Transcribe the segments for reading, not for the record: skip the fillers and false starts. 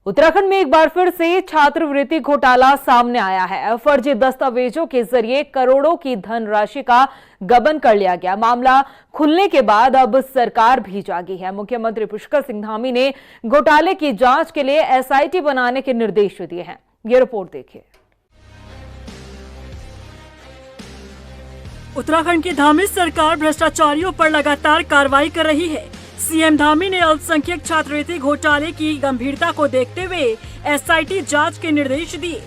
उत्तराखंड में एक बार फिर से छात्रवृत्ति घोटाला सामने आया है। फर्जी दस्तावेजों के जरिए करोड़ों की धनराशि का गबन कर लिया गया। मामला खुलने के बाद अब सरकार भी जागी है। मुख्यमंत्री पुष्कर सिंह धामी ने घोटाले की जांच के लिए एसआईटी बनाने के निर्देश दिए हैं। ये रिपोर्ट देखिए। उत्तराखंड की धामी सरकार भ्रष्टाचारियों पर लगातार कार्रवाई कर रही है। सीएम धामी ने अल्पसंख्यक छात्रवृत्ति घोटाले की गंभीरता को देखते हुए एसआईटी जांच के निर्देश दिए।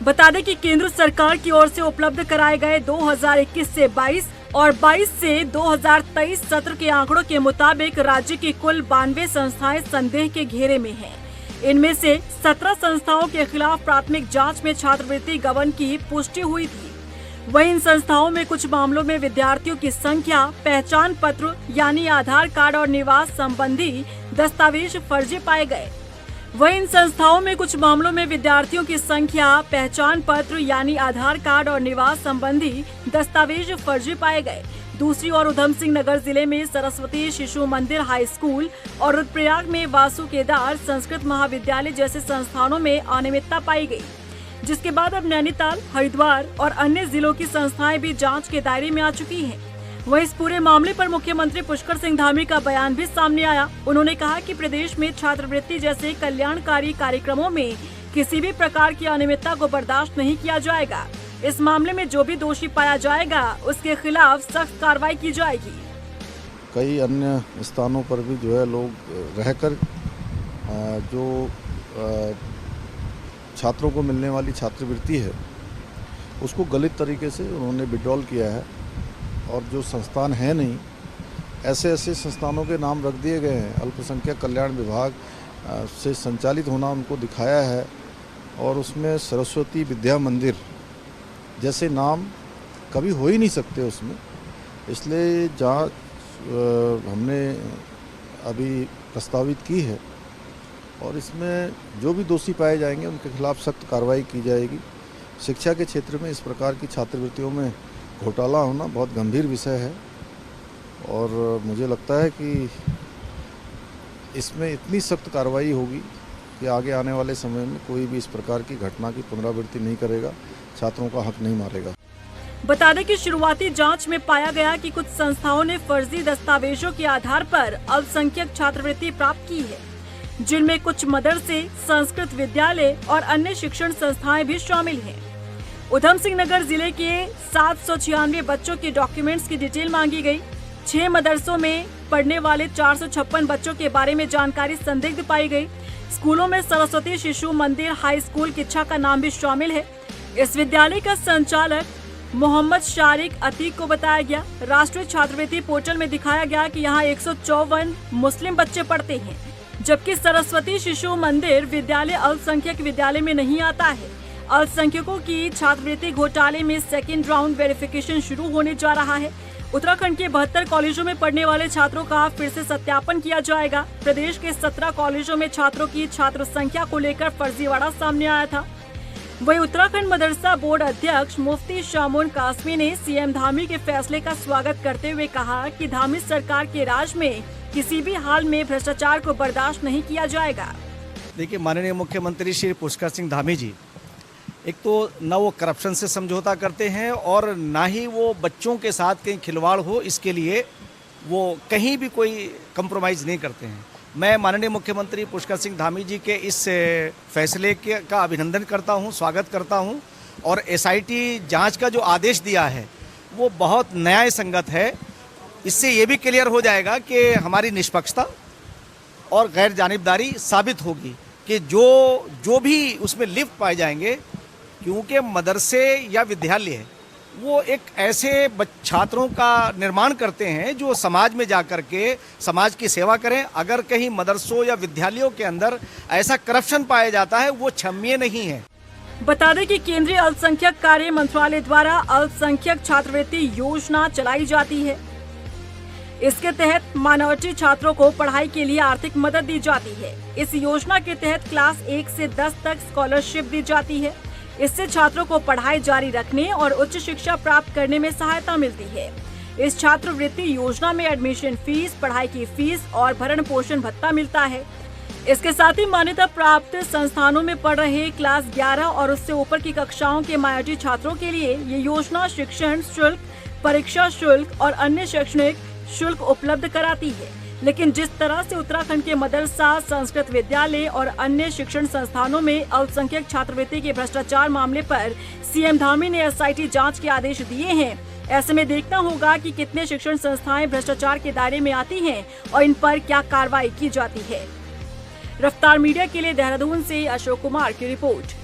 बता दें कि केंद्र सरकार की ओर से उपलब्ध कराए गए 2021 से 22 और 22 से 2023 सत्र के आंकड़ों के मुताबिक राज्य की कुल 92 संस्थाएं संदेह के घेरे में हैं। इनमें से 17 संस्थाओं के खिलाफ प्राथमिक जाँच में छात्रवृत्ति गबन की पुष्टि हुई थी। वहीं इन संस्थाओं में कुछ मामलों में विद्यार्थियों की संख्या, पहचान पत्र यानी आधार कार्ड और निवास संबंधी दस्तावेज फर्जी पाए गए। वहीं इन संस्थाओं में कुछ मामलों में विद्यार्थियों की संख्या, पहचान पत्र यानी आधार कार्ड और निवास संबंधी दस्तावेज फर्जी पाए गए। दूसरी ओर उधम सिंह नगर जिले में सरस्वती शिशु मंदिर हाई स्कूल और रुद्रप्रयाग में वासु केदार संस्कृत महाविद्यालय जैसे संस्थानों में अनियमितता पाई गई, जिसके बाद अब नैनीताल, हरिद्वार और अन्य जिलों की संस्थाएं भी जांच के दायरे में आ चुकी हैं। वहीं इस पूरे मामले पर मुख्यमंत्री पुष्कर सिंह धामी का बयान भी सामने आया। उन्होंने कहा कि प्रदेश में छात्रवृत्ति जैसे कल्याणकारी कार्यक्रमों में किसी भी प्रकार की अनियमितता को बर्दाश्त नहीं किया जाएगा। इस मामले में जो भी दोषी पाया जाएगा उसके खिलाफ सख्त कार्रवाई की जाएगी। कई अन्य स्थानों पर भी जो है लोग रहकर जो छात्रों को मिलने वाली छात्रवृत्ति है उसको गलत तरीके से उन्होंने विड्रॉल किया है और जो संस्थान है नहीं, ऐसे संस्थानों के नाम रख दिए गए हैं। अल्पसंख्यक कल्याण विभाग से संचालित होना उनको दिखाया है और उसमें सरस्वती विद्या मंदिर जैसे नाम कभी हो ही नहीं सकते उसमें। इसलिए जांच हमने अभी प्रस्तावित की है और इसमें जो भी दोषी पाए जाएंगे उनके खिलाफ सख्त कार्रवाई की जाएगी। शिक्षा के क्षेत्र में इस प्रकार की छात्रवृत्तियों में घोटाला होना बहुत गंभीर विषय है और मुझे लगता है कि इसमें इतनी सख्त कार्रवाई होगी कि आगे आने वाले समय में कोई भी इस प्रकार की घटना की पुनरावृत्ति नहीं करेगा, छात्रों का हक नहीं मारेगा। बता दें कि शुरुआती जांच में पाया गया कि कुछ संस्थाओं ने फर्जी दस्तावेजों के आधार पर अल्पसंख्यक छात्रवृत्ति प्राप्त की है, जिनमें कुछ मदरसे, संस्कृत विद्यालय और अन्य शिक्षण संस्थाएं भी शामिल हैं। उधम सिंह नगर जिले के 796 बच्चों के डॉक्यूमेंट्स की डिटेल मांगी गई। 6 मदरसों में पढ़ने वाले 456 बच्चों के बारे में जानकारी संदिग्ध पाई गई। स्कूलों में सरस्वती शिशु मंदिर हाई स्कूल किच्छा का नाम भी शामिल है। इस विद्यालय का संचालक मोहम्मद शारिक अतीक को बताया गया। राष्ट्रीय छात्रवृत्ति पोर्टल में दिखाया गया कि यहाँ 154 मुस्लिम बच्चे पढ़ते हैं, जबकि सरस्वती शिशु मंदिर विद्यालय अल्पसंख्यक विद्यालय में नहीं आता है। अल्पसंख्यकों की छात्रवृत्ति घोटाले में सेकेंड राउंड वेरिफिकेशन शुरू होने जा रहा है। उत्तराखंड के 72 कॉलेजों में पढ़ने वाले छात्रों का फिर से सत्यापन किया जाएगा। प्रदेश के 17 कॉलेजों में छात्रों की छात्र संख्या को लेकर फर्जीवाड़ा सामने आया था। वहीं उत्तराखंड मदरसा बोर्ड अध्यक्ष मुफ्ती शामोन कासमी ने सीएम धामी के फैसले का स्वागत करते हुए कहा कि धामी सरकार के राज में किसी भी हाल में भ्रष्टाचार को बर्दाश्त नहीं किया जाएगा। देखिए, माननीय मुख्यमंत्री श्री पुष्कर सिंह धामी जी एक तो न वो करप्शन से समझौता करते हैं और ना ही वो बच्चों के साथ कहीं खिलवाड़ हो, इसके लिए वो कहीं भी कोई कंप्रोमाइज़ नहीं करते हैं। मैं माननीय मुख्यमंत्री पुष्कर सिंह धामी जी के इस फैसले का अभिनंदन करता हूं, स्वागत करता हूं और एसआईटी जांच का जो आदेश दिया है वो बहुत न्याय संगत है। इससे ये भी क्लियर हो जाएगा कि हमारी निष्पक्षता और गैर जानिबदारी साबित होगी कि जो भी उसमें लिप्त पाए जाएंगे, क्योंकि मदरसे या विद्यालय वो एक ऐसे छात्रों का निर्माण करते हैं जो समाज में जाकर के समाज की सेवा करें। अगर कहीं मदरसों या विद्यालयों के अंदर ऐसा करप्शन पाया जाता है वो क्षम्य नहीं है। बता दें कि केंद्रीय अल्पसंख्यक कार्य मंत्रालय द्वारा अल्पसंख्यक छात्रवृत्ति योजना चलाई जाती है। इसके तहत माइनॉरिटी छात्रों को पढ़ाई के लिए आर्थिक मदद दी जाती है। इस योजना के तहत क्लास 1 से 10 तक स्कॉलरशिप दी जाती है। इससे छात्रों को पढ़ाई जारी रखने और उच्च शिक्षा प्राप्त करने में सहायता मिलती है। इस छात्रवृत्ति योजना में एडमिशन फीस, पढ़ाई की फीस और भरण पोषण भत्ता मिलता है। इसके साथ ही मान्यता प्राप्त संस्थानों में पढ़ रहे क्लास 11 और उससे ऊपर की कक्षाओं के मायाजी छात्रों के लिए ये योजना शिक्षण शुल्क, परीक्षा शुल्क और अन्य शैक्षणिक शुल्क उपलब्ध कराती है। लेकिन जिस तरह से उत्तराखंड के मदरसा, संस्कृत विद्यालय और अन्य शिक्षण संस्थानों में अल्पसंख्यक छात्रवृत्ति के भ्रष्टाचार मामले पर सीएम धामी ने एसआईटी जांच के आदेश दिए हैं, ऐसे में देखना होगा कि कितने शिक्षण संस्थाएं भ्रष्टाचार के दायरे में आती हैं और इन पर क्या कार्रवाई की जाती है। रफ्तार मीडिया के लिए देहरादून से अशोक कुमार की रिपोर्ट।